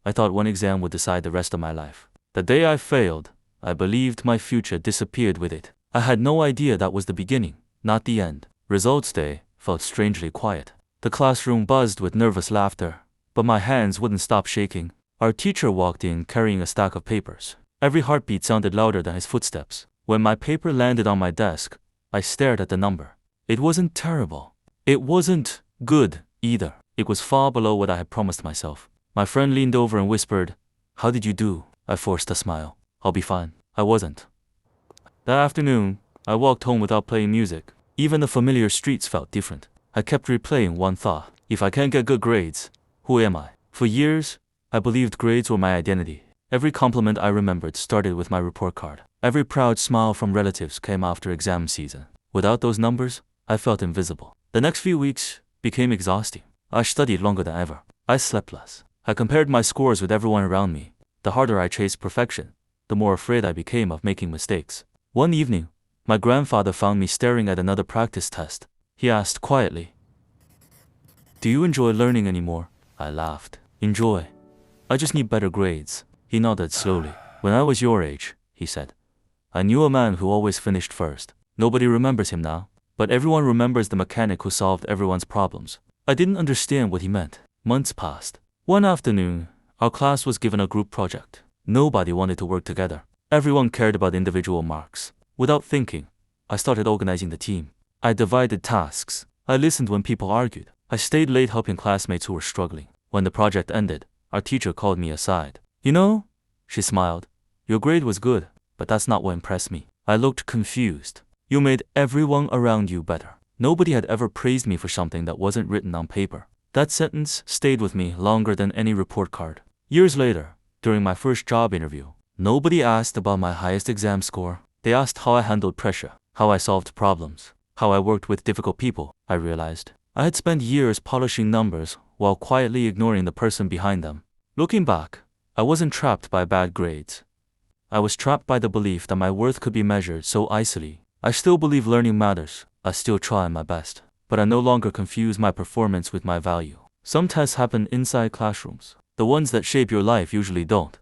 I thought one exam would decide the rest of my life. The day I failed, I believed my future disappeared with it. I had no idea that was the beginning, not the end. Results day felt strangely quiet. The classroom buzzed with nervous laughter, but my hands wouldn't stop shaking. Our teacher walked in carrying a stack of papers. Every heartbeat sounded louder than his footsteps. When my paper landed on my desk, I stared at the number. It wasn't terrible. It wasn't good either. It was far below what I had promised myself. My friend leaned over and whispered, "How did you do?" I forced a smile. "I'll be fine." I wasn't. That afternoon, I walked home without playing music. Even the familiar streets felt different. I kept replaying one thought. If I can't get good grades, who am I? For years, I believed grades were my identity. Every compliment I remembered started with my report card. Every proud smile from relatives came after exam season. Without those numbers, I felt invisible. The next few weeks became exhausting. I studied longer than ever. I slept less. I compared my scores with everyone around me. The harder I chased perfection, the more afraid I became of making mistakes. One evening, my grandfather found me staring at another practice test. He asked quietly, "Do you enjoy learning anymore?" I laughed. "Enjoy? I just need better grades." He nodded slowly. "When I was your age," he said, "I knew a man who always finished first. Nobody remembers him now, but everyone remembers the mechanic who solved everyone's problems." I didn't understand what he meant. Months passed. One afternoon, our class was given a group project. Nobody wanted to work together. Everyone cared about individual marks. Without thinking, I started organizing the team. I divided tasks. I listened when people argued. I stayed late helping classmates who were struggling. When the project ended, our teacher called me aside. "You know," she smiled, "your grade was good, but that's not what impressed me." I looked confused. "You made everyone around you better." Nobody had ever praised me for something that wasn't written on paper. That sentence stayed with me longer than any report card. Years later, during my first job interview, nobody asked about my highest exam score. They asked how I handled pressure, how I solved problems, how I worked with difficult people. I realized I had spent years polishing numbers while quietly ignoring the person behind them. Looking back, I wasn't trapped by bad grades. I was trapped by the belief that my worth could be measured so easily. I still believe learning matters. I still try my best. But I no longer confuse my performance with my value. Some tests happen inside classrooms. The ones that shape your life usually don't.